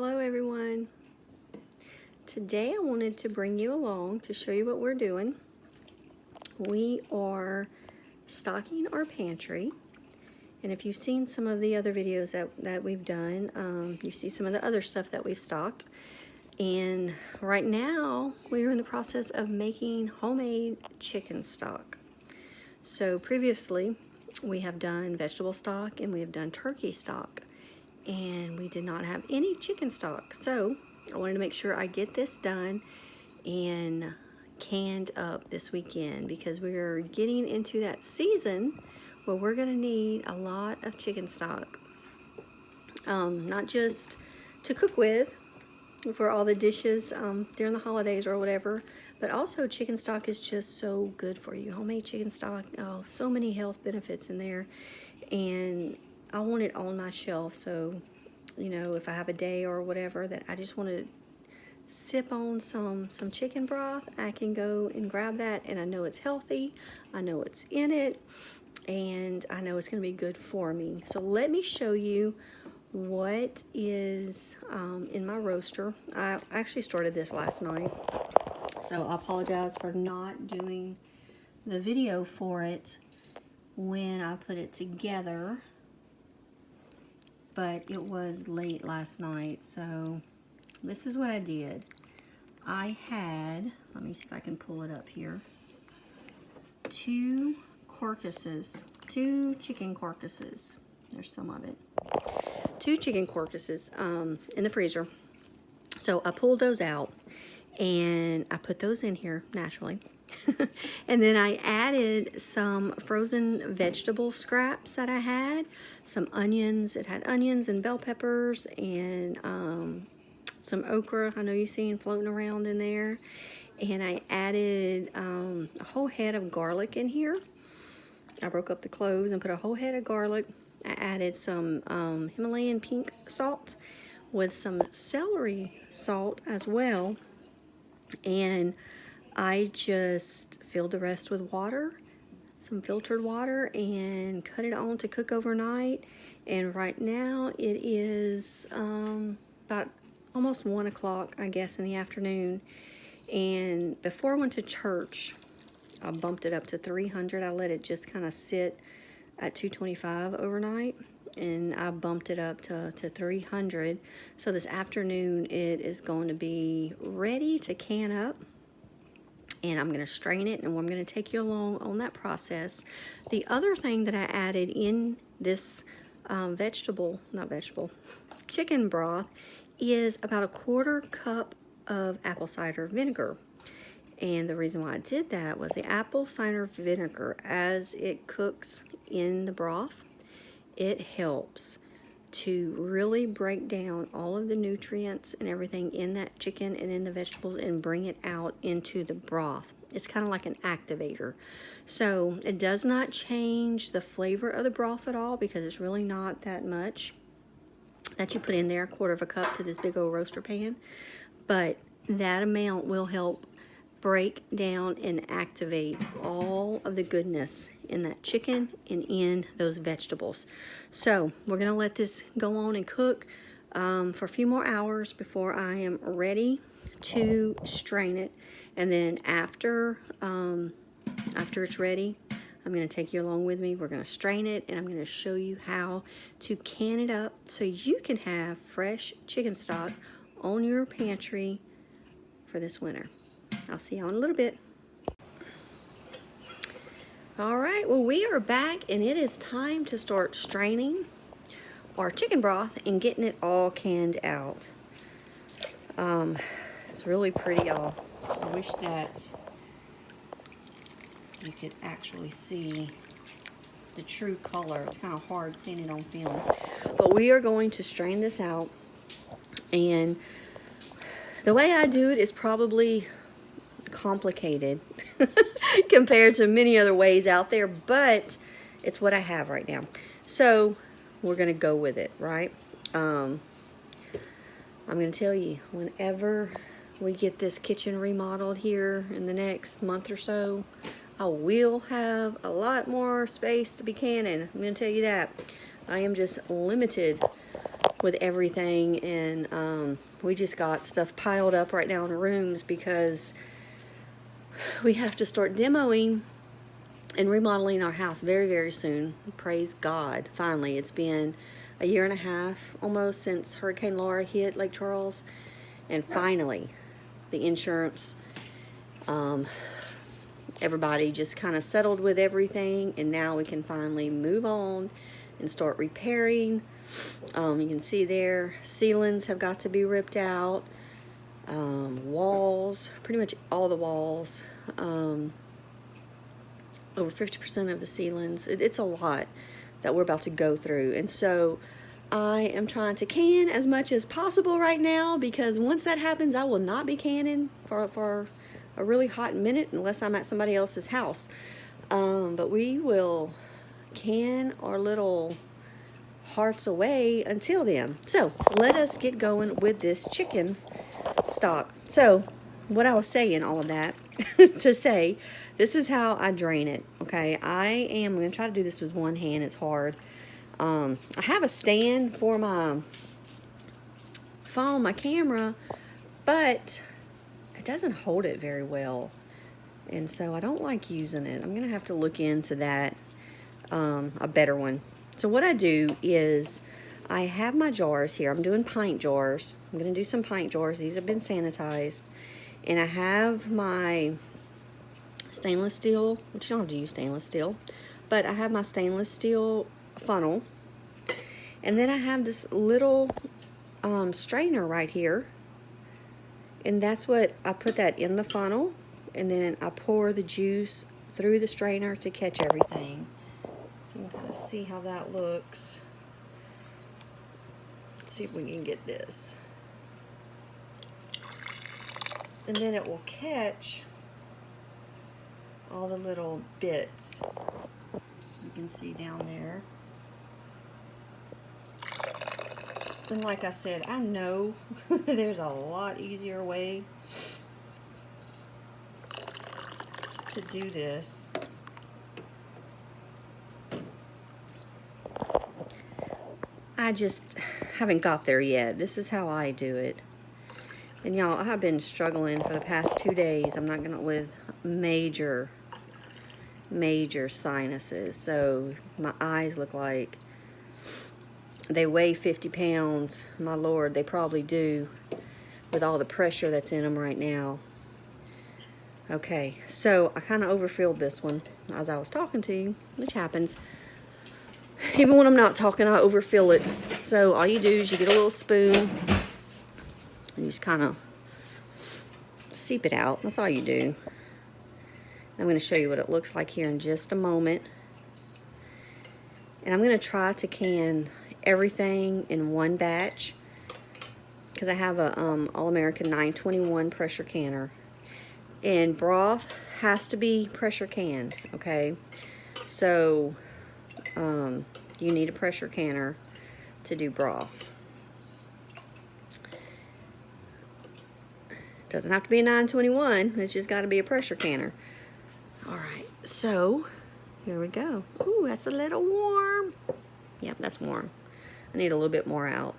Hello everyone. Today I wanted to bring you along to show you what we're doing. We are stocking our pantry, and if you've seen some of the other videos that we've done, you see some of the other stuff that we've stocked. And right now we are in the process of making homemade chicken stock. So previously we have done vegetable stock and we have done turkey stock, and we did not have any chicken stock. So I wanted to make sure I get this done and canned up this weekend, because we're getting into that season where we're going to need a lot of chicken stock. Not just to cook with for all the dishes during the holidays or whatever, but also chicken stock is just so good for you. Homemade chicken stock, oh, so many health benefits in there, and I want it on my shelf. So, you know, if I have a day or whatever that I just want to sip on some chicken broth, I can go and grab that, and I know it's healthy, I know it's in it, and I know it's going to be good for me. So let me show you what is in my roaster. I actually started this last night, so I apologize for not doing the video for it when I put it together, but it was late last night. So this is what I did. I had, let me see if I can pull it up here, two chicken carcasses. There's some of it. 2 chicken carcasses in the freezer. So I pulled those out and I put those in here naturally. And then I added some frozen vegetable scraps that I had, some onions. It had onions and bell peppers and some okra. I know you've seen floating around in there. And I added a whole head of garlic in here. I broke up the cloves and put a whole head of garlic. I added some Himalayan pink salt with some celery salt as well. And I just filled the rest with water, some filtered water, and cut it on to cook overnight. And right now it is about almost 1 o'clock, I guess, in the afternoon. And before I went to church, I bumped it up to 300. I let it just kind of sit at 225 overnight, and I bumped it up to 300. So this afternoon it is going to be ready to can up, and I'm going to strain it, and I'm going to take you along on that process. The other thing that I added in this chicken broth is about 1/4 cup of apple cider vinegar. And the reason why I did that was the apple cider vinegar, as it cooks in the broth, it helps to really break down all of the nutrients and everything in that chicken and in the vegetables and bring it out into the broth. It's kind of like an activator. So it does not change the flavor of the broth at all, because it's really not that much that you put in there, 1/4 cup to this big old roaster pan. But that amount will help break down and activate all of the goodness in that chicken and in those vegetables. So we're going to let this go on and cook for a few more hours before I am ready to strain it. And then after it's ready, I'm going to take you along with me. We're going to strain it, and I'm going to show you how to can it up so you can have fresh chicken stock on your pantry for this winter. I'll see you in a little bit. All right, well, we are back, and it is time to start straining our chicken broth and getting it all canned out. It's really pretty, y'all. I wish that you could actually see the true color. It's kind of hard seeing it on film. But we are going to strain this out, and the way I do it is probably complicated compared to many other ways out there, but it's what I have right now. So we're going to go with it, right? I'm going to tell you, whenever we get this kitchen remodeled here in the next month or so, I will have a lot more space to be canning. I'm going to tell you that. I am just limited with everything, and we just got stuff piled up right now in rooms because we have to start demoing and remodeling our house very, very soon. Praise God. Finally, it's been a year and a half almost since Hurricane Laura hit Lake Charles, and finally the insurance, everybody just kind of settled with everything, and now we can finally move on and start repairing. You can see there, ceilings have got to be ripped out, walls, pretty much all the walls, over 50% of the ceilings. It's a lot that we're about to go through, and so I am trying to can as much as possible right now, because once that happens, I will not be canning for a really hot minute unless I'm at somebody else's house. But we will can our little hearts away until then. So let us get going with this chicken stock. So what I was saying, all of that to say, this is how I drain it. Okay, I'm going to try to do this with one hand. It's hard. I have a stand for my phone, my camera, but it doesn't hold it very well, and so I don't like using it. I'm going to have to look into that, a better one. So what I do is I have my jars here. I'm doing pint jars. I'm going to do some pint jars. These have been sanitized. And I have my stainless steel, which you don't have to use stainless steel, but I have my stainless steel funnel. And then I have this little strainer right here. And that's what I put that in the funnel. And then I pour the juice through the strainer to catch everything. You can kind of see how that looks. Let's see if we can get this. And then it will catch all the little bits. You can see down there. And like I said, I know there's a lot easier way to do this. I just haven't got there yet. This is how I do it. And y'all, I have been struggling for the past 2 days. I'm not gonna, with major sinuses. So my eyes look like they weigh 50 pounds. My Lord, they probably do, with all the pressure that's in them right now. Okay, so I kind of overfilled this one as I was talking to you, which happens. Even when I'm not talking, I overfill it. So all you do is you get a little spoon and you just kind of seep it out. That's all you do. I'm going to show you what it looks like here in just a moment. And I'm going to try to can everything in one batch, because I have a All-American 921 pressure canner, and broth has to be pressure canned. Okay, so you need a pressure canner to do broth. Doesn't have to be a 921, it's just got to be a pressure canner. All right, so here we go. Ooh, that's a little warm. Yep, that's warm. I need a little bit more out.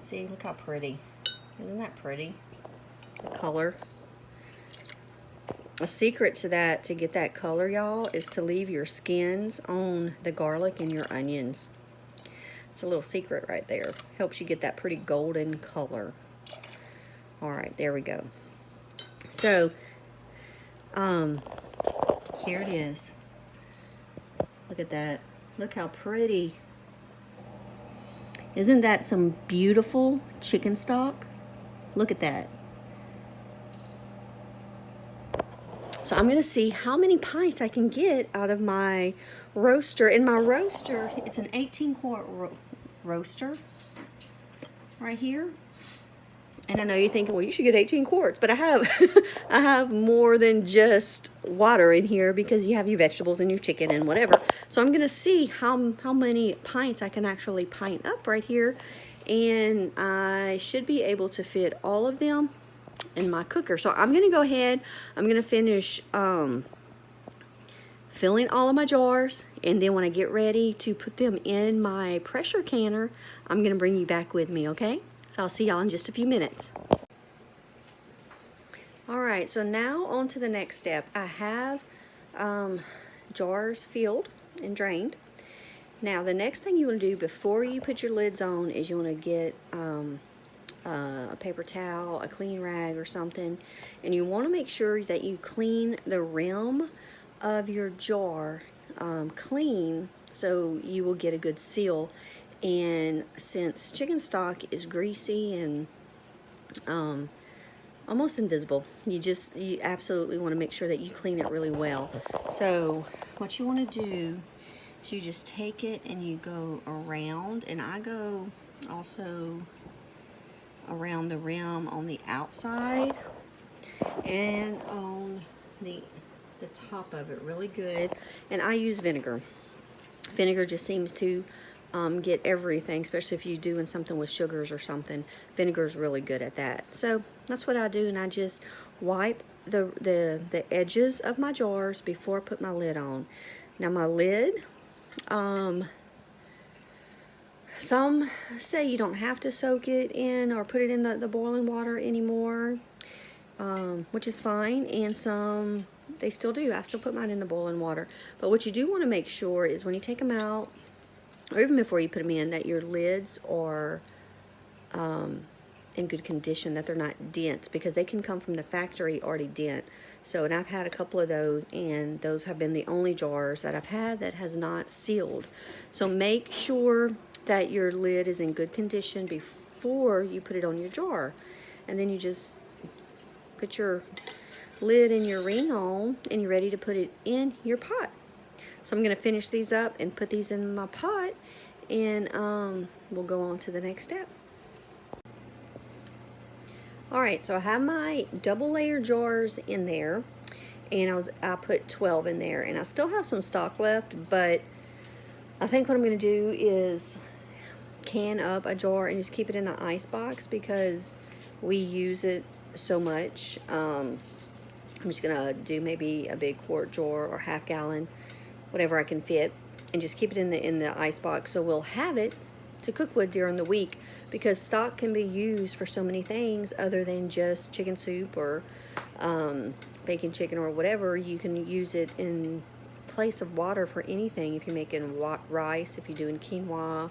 See, look how pretty. Isn't that pretty? The color. A secret to that, to get that color, y'all, is to leave your skins on the garlic and your onions. It's a little secret right there. Helps you get that pretty golden color. All right, there we go. So, here it is. Look at that. Look how pretty. Isn't that some beautiful chicken stock? Look at that. So I'm going to see how many pints I can get out of my roaster. And my roaster, it's an 18-quart roaster right here. And I know you're thinking, well, you should get 18 quarts, but I have I have more than just water in here, because you have your vegetables and your chicken and whatever. So I'm gonna see how many pints I can actually pint up right here, and I should be able to fit all of them in my cooker. So I'm gonna go ahead. I'm gonna finish filling all of my jars, and then when I get ready to put them in my pressure canner, I'm gonna bring you back with me, okay? So I'll see y'all in just a few minutes. All right, so now on to the next step. I have jars filled and drained. Now the next thing you want to do before you put your lids on is you want to get a paper towel, a clean rag or something, and you want to make sure that you clean the rim of your jar clean so you will get a good seal. And since chicken stock is greasy and almost invisible, you absolutely want to make sure that you clean it really well. So what you want to do is you just take it and you go around, and I go also around the rim on the outside and on the top of it really good. And I use vinegar. Vinegar just seems to get everything, especially if you're doing something with sugars or something. Vinegar is really good at that. So that's what I do, and I just wipe the edges of my jars before I put my lid on. Now my lid, some say you don't have to soak it in or put it in the boiling water anymore, which is fine, and some they still do. I still put mine in the boiling water. But what you do want to make sure is when you take them out, or even before you put them in, that your lids are in good condition, that they're not dent, because they can come from the factory already dent. So, and I've had a couple of those, and those have been the only jars that I've had that has not sealed. So make sure that your lid is in good condition before you put it on your jar. And then you just put your lid and your ring on, and you're ready to put it in your pot. So I'm going to finish these up and put these in my pot, and we'll go on to the next step. Alright, so I have my double layer jars in there, and I put 12 in there, and I still have some stock left, but I think what I'm going to do is can up a jar and just keep it in the ice box because we use it so much. I'm just going to do maybe a big quart jar or half gallon, whatever I can fit, and just keep it in the ice box so we'll have it to cook with during the week, because stock can be used for so many things other than just chicken soup or bacon chicken or whatever. You can use it in place of water for anything. If you're making rice, if you're doing quinoa,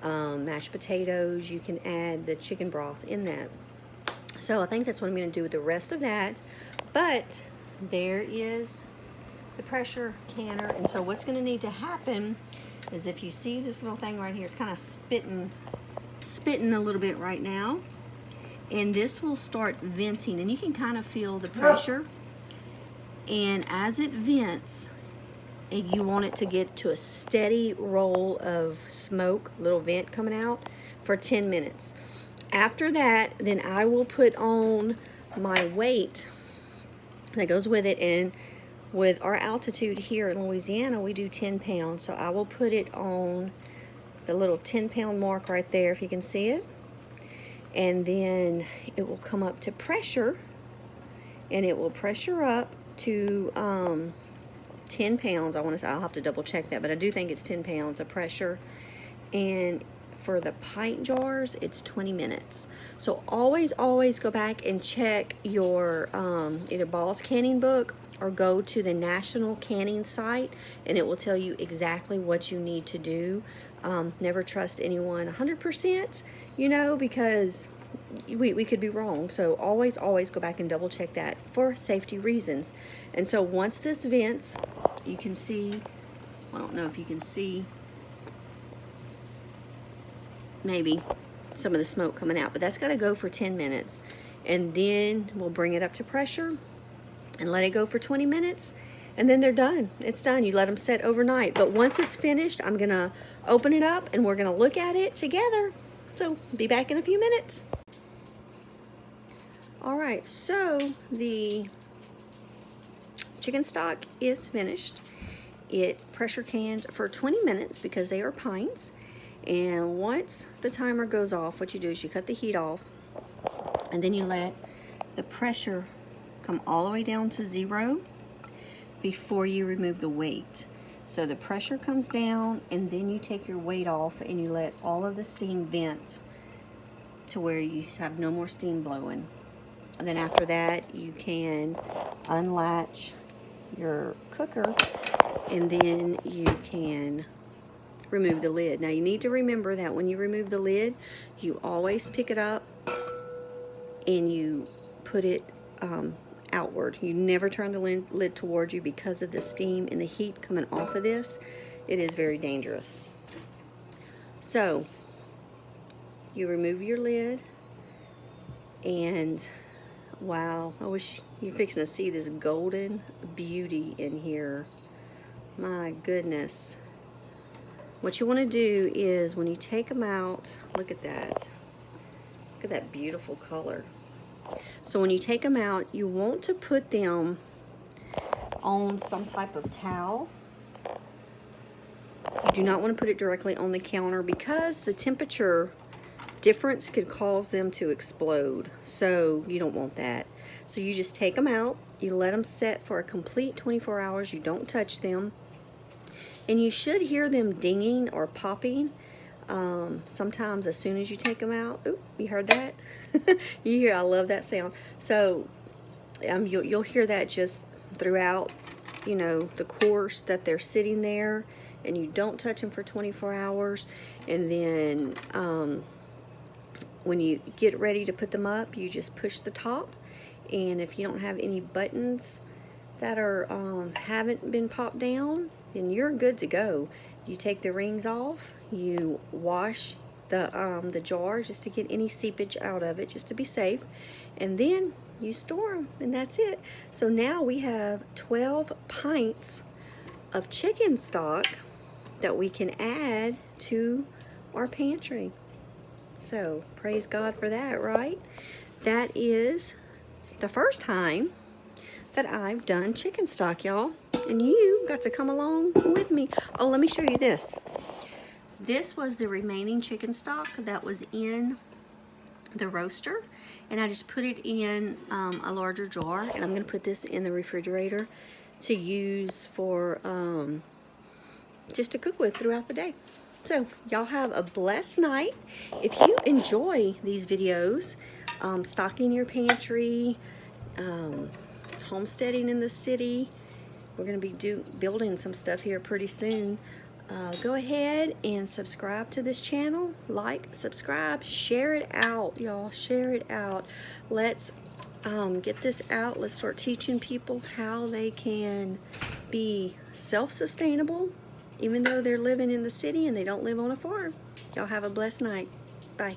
mashed potatoes, you can add the chicken broth in that. So I think that's what I'm going to do with the rest of that. But there is the pressure canner, and so what's going to need to happen is, if you see this little thing right here, it's kind of spitting a little bit right now, and this will start venting, and you can kind of feel the pressure, and as it vents, you want it to get to a steady roll of smoke, little vent coming out, for 10 minutes. After that, then I will put on my weight that goes with it, and with our altitude here in Louisiana, we do 10 pounds. So I will put it on the little 10-pound mark right there, if you can see it. And then it will come up to pressure, and it will pressure up to 10 pounds. I want to say, I'll have to double check that, but I do think it's 10 pounds of pressure. And for the pint jars, it's 20 minutes. So always go back and check your either Ball's canning book or go to the national canning site, and it will tell you exactly what you need to do. Never trust anyone 100%, you know, because we could be wrong. So always go back and double check that for safety reasons. And so once this vents, you can see, I don't know if you can see maybe some of the smoke coming out, but that's got to go for 10 minutes, and then we'll bring it up to pressure and let it go for 20 minutes, and then they're done. It's done. You let them set overnight. But once it's finished, I'm gonna open it up and we're gonna look at it together. So be back in a few minutes. All right, so the chicken stock is finished. It pressure cans for 20 minutes because they are pints. And once the timer goes off, what you do is you cut the heat off, and then you let the pressure come all the way down to 0. before you remove the weight. So the pressure comes down, and then you take your weight off and you let all of the steam vent to where you have no more steam blowing. And then after that, you can unlatch your cooker, and then you can remove the lid. Now you need to remember that when you remove the lid, you always pick it up and you put it outward. You never turn the lid towards you because of the steam and the heat coming off of this. It is very dangerous. So you remove your lid, and wow, I wish you're fixing to see this golden beauty in here. My goodness. What you want to do is when you take them out, look at that. Look at that beautiful color. So when you take them out, you want to put them on some type of towel. You do not want to put it directly on the counter because the temperature difference could cause them to explode. So you don't want that. So you just take them out, you let them set for a complete 24 hours, you don't touch them. And you should hear them dinging or popping sometimes as soon as you take them out. Oop, you heard that? You hear, I love that sound. So you'll hear that just throughout, you know, the course that they're sitting there, and you don't touch them for 24 hours. And then when you get ready to put them up, you just push the top, and if you don't have any buttons that are haven't been popped down, then you're good to go. You take the rings off, you wash the jar just to get any seepage out of it, just to be safe, and then you store them, and that's it. So now we have 12 pints of chicken stock that we can add to our pantry. So praise God for that, right? That is the first time that I've done chicken stock, y'all, and you got to come along with me. Oh, let me show you this. This was the remaining chicken stock that was in the roaster, and I just put it in a larger jar, and I'm going to put this in the refrigerator to use for just to cook with throughout the day. So y'all have a blessed night. If you enjoy these videos, stocking your pantry, homesteading in the city, we're going to be building some stuff here pretty soon. Go ahead and subscribe to this channel. Like, subscribe, share it out, y'all. Share it out. Let's get this out. Let's start teaching people how they can be self-sustainable, even though they're living in the city and they don't live on a farm. Y'all have a blessed night. Bye.